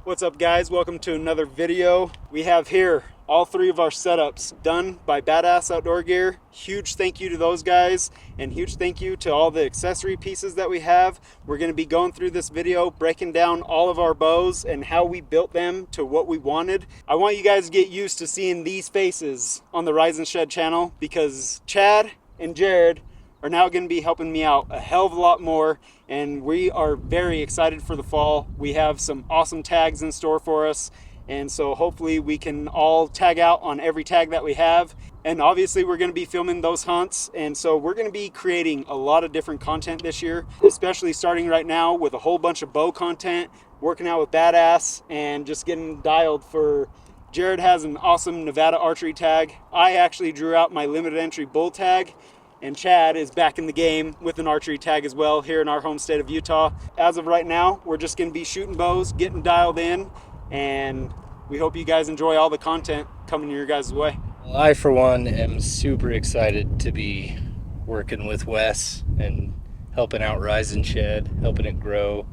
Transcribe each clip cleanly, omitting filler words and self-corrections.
What's up, guys? Welcome to another video. We have here all three of our setups done by Badass Outdoor Gear. Huge thank you to those guys, and huge thank you to all the accessory pieces that we have. We're going to be going through this video, breaking down all of our bows and how we built them to what we wanted. I want you guys to get used to seeing these faces on the Rise and Shed channel, because Chad and Jared are now going to be helping me out a hell of a lot more, and we are very excited for the fall. We have some awesome tags in store for us, and so hopefully we can all tag out on every tag that we have. And obviously we're going to be filming those hunts, and so we're going to be creating a lot of different content this year, especially starting right now with a whole bunch of bow content, working out with Badass, and just getting dialed for... Jared has an awesome Nevada archery tag. I actually drew out my limited entry bull tag, and Chad is back in the game with an archery tag as well here in our home state of Utah. As of right now, we're just going to be shooting bows, getting dialed in, and we hope you guys enjoy all the content coming your guys' way. Well, I, for one, am super excited to be working with Wes and helping out Rise and Shed, helping it grow,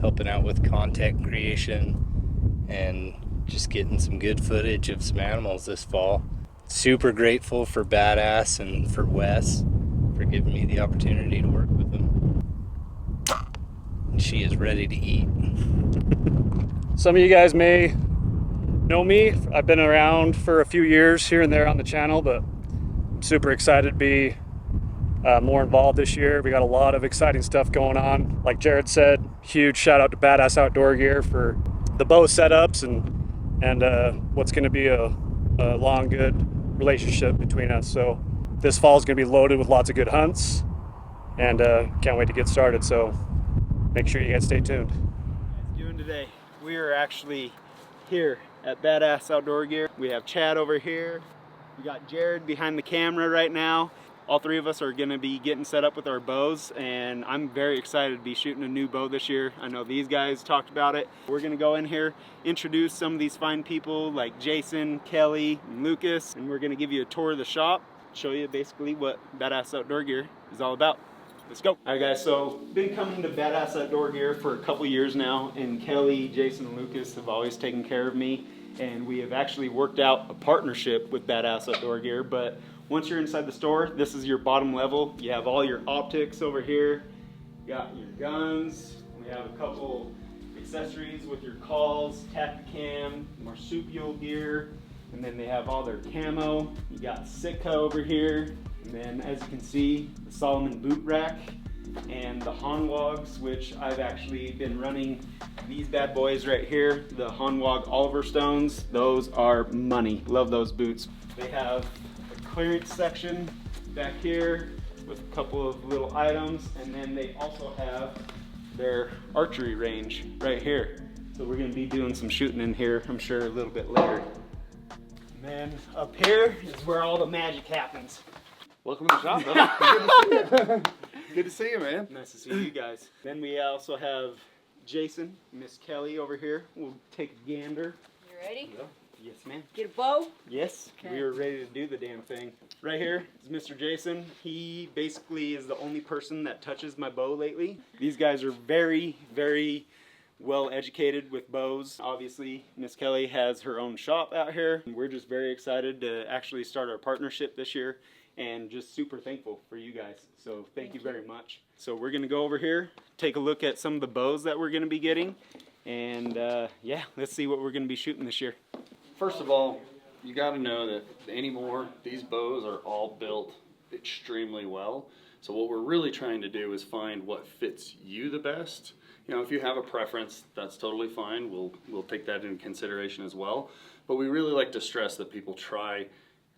helping out with content creation, and just getting some good footage of some animals this fall. Super grateful for Badass and for Wes for giving me the opportunity to work with them. And she is ready to eat. Some of you guys may know me. I've been around for a few years here and there on the channel, but I'm super excited to be more involved this year. We got a lot of exciting stuff going on. Like Jared said, huge shout out to Badass Outdoor Gear for the bow setups and what's going to be a long, good relationship between us. So this fall is going to be loaded with lots of good hunts, and can't wait to get started. So make sure you guys stay tuned. What are you doing today? We are actually here at Badass Outdoor Gear. We have Chad over here. We got Jared behind the camera right now. All three of us are going to be getting set up with our bows, and I'm very excited to be shooting a new bow this year. I know these guys talked about it. We're going to go in here, introduce some of these fine people like Jason, Kelly, and Lucas, and we're going to give you a tour of the shop, show you basically what Badass Outdoor Gear is all about. Let's go. All right, guys, so been coming to Badass Outdoor Gear for a couple years now, and Kelly, Jason, and Lucas have always taken care of me, and we have actually worked out a partnership with Badass Outdoor Gear. But once you're inside the store, this is your bottom level. You have all your optics over here. You got your guns. We have a couple accessories with your calls, Tacticam, marsupial gear, and then they have all their camo. You got Sitka over here, and then as you can see, the Solomon boot rack and the Hanwags, which I've actually been running these bad boys right here, the Hanwag Oliver Stones. Those are money. Love those boots. They have clearance section back here with a couple of little items, and then they also have their archery range right here. So we're going to be doing some shooting in here, I'm sure, a little bit later. And then up here is where all the magic happens. Welcome to the shop, brother. Good to see you, man. Nice to see you guys. Then we also have Jason, Miss Kelly over here. We'll take a gander. You ready? Yeah. Yes, ma'am. Get a bow? Yes, okay. We are ready to do the damn thing. Right here is Mr. Jason. He basically is the only person that touches my bow lately. These guys are very, very well educated with bows. Obviously, Miss Kelly has her own shop out here. We're just very excited to actually start our partnership this year, and just super thankful for you guys. So thank you very much. So we're gonna go over here, take a look at some of the bows that we're gonna be getting, and yeah, let's see what we're gonna be shooting this year. First of all, you got to know that anymore, these bows are all built extremely well. So what we're really trying to do is find what fits you the best. You know, if you have a preference, that's totally fine. We'll take that into consideration as well. But we really like to stress that people try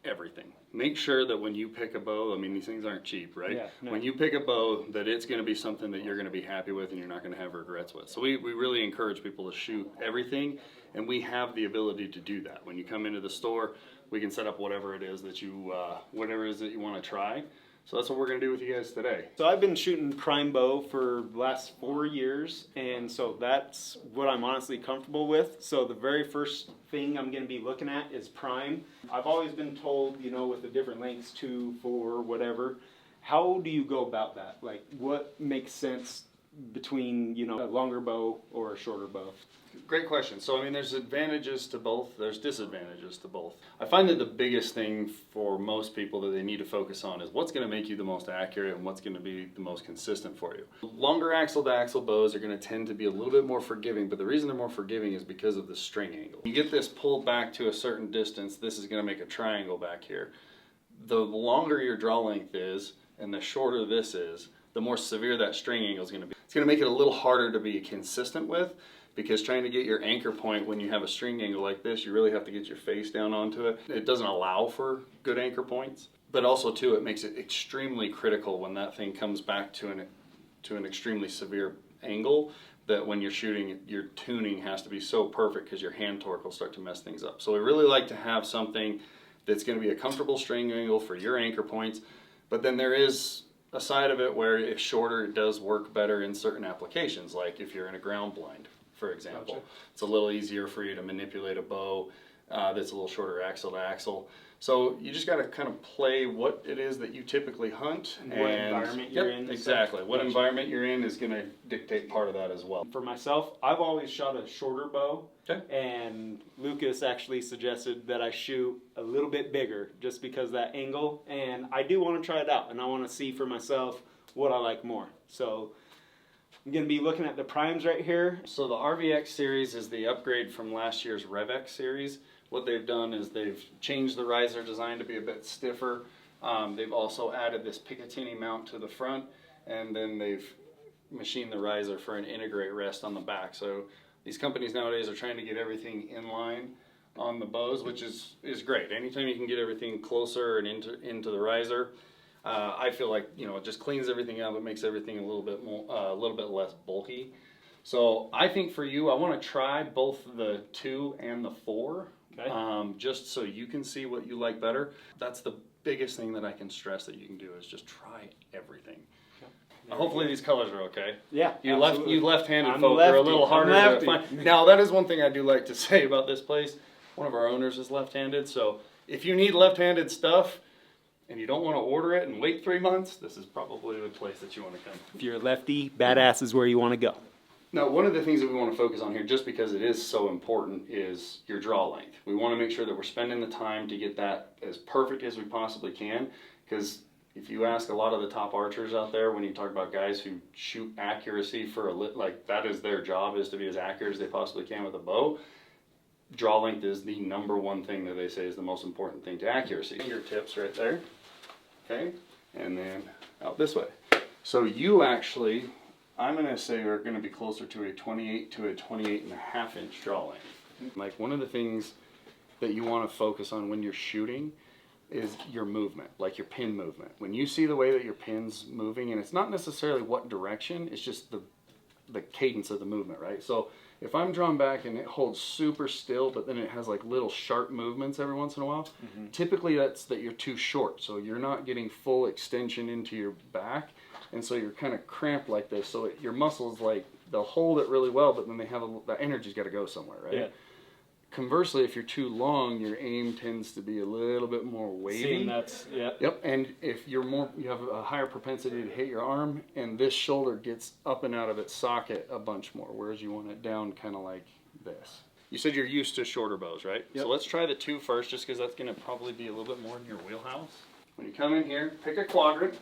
everything. Make sure that when you pick a bow, I mean, these things aren't cheap, right? Yeah, no. When you pick a bow, that it's going to be something that you're going to be happy with and you're not going to have regrets with. So we really encourage people to shoot everything, and we have the ability to do that. When you come into the store, we can set up whatever it is that you want to try. So that's what we're going to do with you guys today. So I've been shooting prime bow for the last 4 years, and so that's what I'm honestly comfortable with. So the very first thing I'm going to be looking at is prime. I've always been told, you know, with the different lengths, 2, 4, whatever. How do you go about that? Like, what makes sense between, you know, a longer bow or a shorter bow? Great question. So, I mean, there's advantages to both, there's disadvantages to both. I find that the biggest thing for most people that they need to focus on is what's going to make you the most accurate and what's going to be the most consistent for you. Longer axle to axle bows are going to tend to be a little bit more forgiving, but the reason they're more forgiving is because of the string angle. You get this pulled back to a certain distance, this is going to make a triangle back here. The longer your draw length is and the shorter this is, the more severe that string angle is going to be. It's going to make it a little harder to be consistent with, because trying to get your anchor point when you have a string angle like this, you really have to get your face down onto it. It doesn't allow for good anchor points, but also too, it makes it extremely critical when that thing comes back to an extremely severe angle, that when you're shooting, your tuning has to be so perfect because your hand torque will start to mess things up. So we really like to have something that's going to be a comfortable string angle for your anchor points, but then there is a side of it where if shorter, it does work better in certain applications, like if you're in a ground blind, for example. Gotcha. It's a little easier for you to manipulate a bow that's a little shorter axle to axle. So you just got to kind of play what it is that you typically hunt and what environment you're in. Exactly. What environment you're in is going to dictate part of that as well. For myself, I've always shot a shorter bow. Okay. And Lucas actually suggested that I shoot a little bit bigger just because of that angle. And I do want to try it out, and I want to see for myself what I like more. So I'm going to be looking at the primes right here. So the RVX series is the upgrade from last year's RevX series. What they've done is they've changed the riser design to be a bit stiffer. They've also added this Picatinny mount to the front, and then they've machined the riser for an integrate rest on the back. So these companies nowadays are trying to get everything in line on the bows, which is great. Anytime you can get everything closer and into the riser, I feel like, you know, it just cleans everything up. It makes everything a little bit more, a little bit less bulky. So I think for you, I want to try both the 2 and the 4. Okay. Just so you can see what you like better. That's the biggest thing that I can stress that you can do, is just try everything. Okay. Hopefully these colors are okay. Yeah, you left-handed folk are a little harder to find. Now that is one thing I do like to say about this place. One of our owners is left-handed, so if you need left-handed stuff and you don't want to order it and wait 3 months, this is probably the place that you want to come. If you're a lefty, Badass is where you want to go. Now, one of the things that we want to focus on here, just because it is so important, is your draw length. We want to make sure that we're spending the time to get that as perfect as we possibly can, because if you ask a lot of the top archers out there, when you talk about guys who shoot accuracy for like that is their job, is to be as accurate as they possibly can with a bow, draw length is the #1 thing that they say is the most important thing to accuracy. Fingertips right there, okay, and then out this way. So you actually, I'm going to say, are going to be closer to a 28 to a 28.5 inch draw length. Like, one of the things that you want to focus on when you're shooting is your movement, like your pin movement. When you see the way that your pin's moving, and it's not necessarily what direction, it's just the cadence of the movement, right? So if I'm drawn back and it holds super still, but then it has like little sharp movements every once in a while, typically that's that you're too short. So you're not getting full extension into your back. And so you're kind of cramped like this. So your muscles, like, they'll hold it really well, but then they have the energy's got to go somewhere, right? Yeah. Conversely, if you're too long, your aim tends to be a little bit more wavy. Yep. And if you're more, you have a higher propensity to hit your arm, and this shoulder gets up and out of its socket a bunch more, whereas you want it down kind of like this. You said you're used to shorter bows, right? Yep. So let's try the 2 first, just because that's going to probably be a little bit more in your wheelhouse. When you come in here, pick a quadrant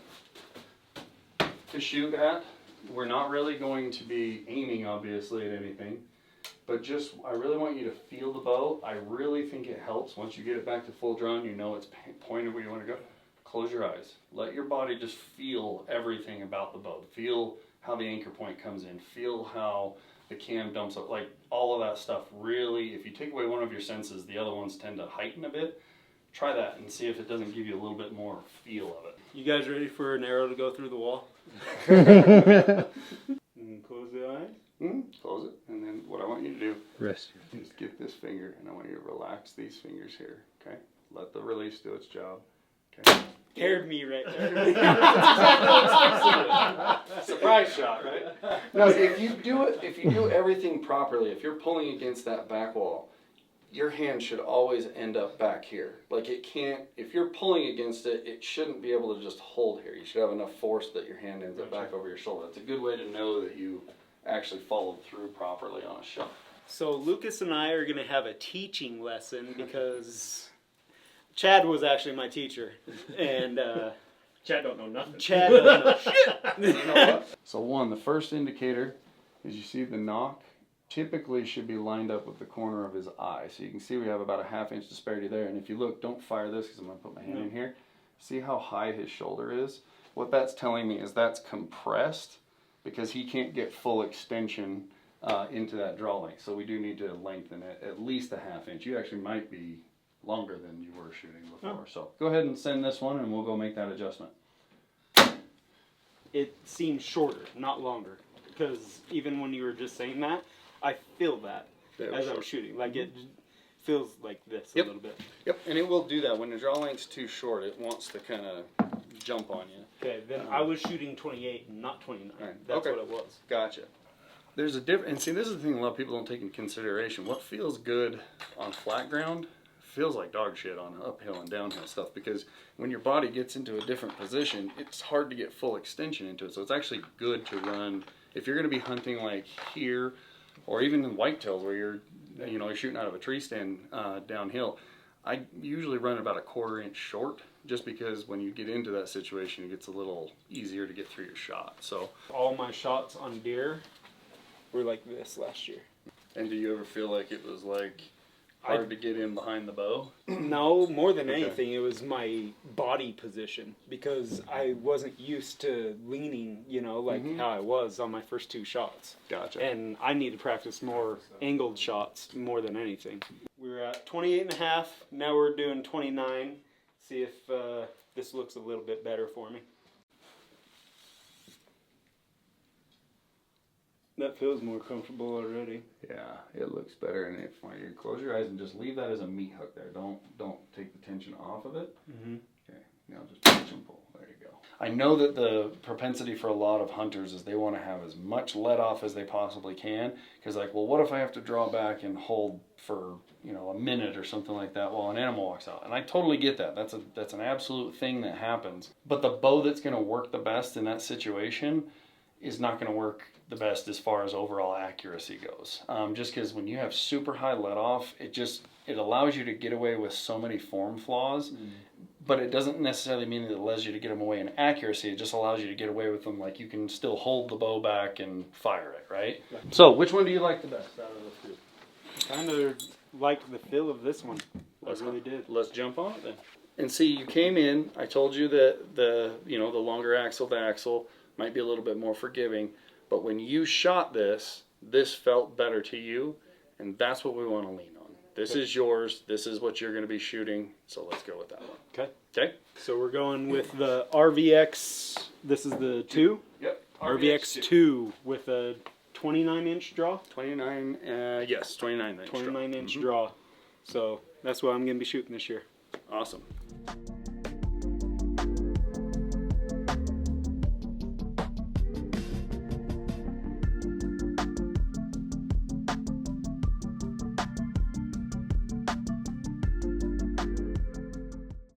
to shoot at. We're not really going to be aiming, obviously, at anything, but just, I really want you to feel the bow. I really think it helps once you get it back to full drawn, you know it's pointed where you want to go. Close your eyes. Let your body just feel everything about the bow. Feel how the anchor point comes in. Feel how the cam dumps up. Like, all of that stuff really, if you take away one of your senses, the other ones tend to heighten a bit. Try that and see if it doesn't give you a little bit more feel of it. You guys ready for an arrow to go through the wall? Close the eyes. Close it, and then what I want you to do Rest is get this finger, and I want you to relax these fingers here, okay? Let the release do its job, okay? Scared me right there. Surprise shot, right? Now, if you do everything properly, if you're pulling against that back wall, your hand should always end up back here. Like, it can't, if you're pulling against it, it shouldn't be able to just hold here. You should have enough force that your hand ends up back over your shoulder. It's a good way to know that you actually followed through properly on a shot. So Lucas and I are going to have a teaching lesson because Chad was actually my teacher. And Chad don't know nothing. Chad doesn't know shit. You know what? So one, the first indicator is you see the knock typically should be lined up with the corner of his eye. So you can see we have about a 1/2 inch disparity there. And if you look, don't fire this because I'm going to put my hand in here. See how high his shoulder is? What that's telling me is that's compressed because he can't get full extension into that draw length. So we do need to lengthen it at least a 1/2 inch. You actually might be longer than you were shooting before. Oh. So go ahead and send this one and we'll go make that adjustment. It seems shorter, not longer. Because even when you were just saying that, I feel that as I was shooting. Like it feels like this a little bit. Yep, and it will do that. When the draw length's too short, it wants to kind of jump on you. Okay, then I was shooting 28 and not 29. Right. That's what it was. Gotcha. There's a difference, and see, this is the thing a lot of people don't take into consideration. What feels good on flat ground feels like dog shit on uphill and downhill stuff, because when your body gets into a different position, it's hard to get full extension into it. So it's actually good to run, if you're going to be hunting like here, or even in whitetails where you're shooting out of a tree stand downhill. I usually run about a 1/4 inch short, just because when you get into that situation, it gets a little easier to get through your shot. So all my shots on deer were like this last year. And do you ever feel like it was like hard to get in behind the bow? No, more than anything, it was my body position, because I wasn't used to leaning, like how I was on my first 2 shots. Gotcha. And I need to practice more angled shots more than anything. We were at 28.5, now we're doing 29. See if this looks a little bit better for me. That feels more comfortable already. Yeah, it looks better. And if you close your eyes and just leave that as a meat hook there, don't take the tension off of it. Okay, now just push and pull. There you go. I know that the propensity for a lot of hunters is they want to have as much let off as they possibly can, because like, well, what if I have to draw back and hold for a minute or something like that while an animal walks out? And I totally get that. That's an absolute thing that happens. But the bow that's going to work the best in that situation is not going to work the best as far as overall accuracy goes. Just because when you have super high let off, it allows you to get away with so many form flaws, but it doesn't necessarily mean that it allows you to get them away in accuracy. It just allows you to get away with them, like you can still hold the bow back and fire it, right? So which one do you like the best out of the two? Kind of liked the feel of this one. I really did. Let's jump on it then. And see, you came in, I told you that the longer axle, the axle might be a little bit more forgiving, but when you shot this felt better to you, and that's what we want to lean on. This is yours, this is what you're going to be shooting, so let's go with that one. Okay. Okay? So we're going with the RVX, this is the 2? Yep. RVX 2 with a 29-inch draw? 29, yes, 29-inch 29-inch draw. So that's what I'm going to be shooting this year. Awesome.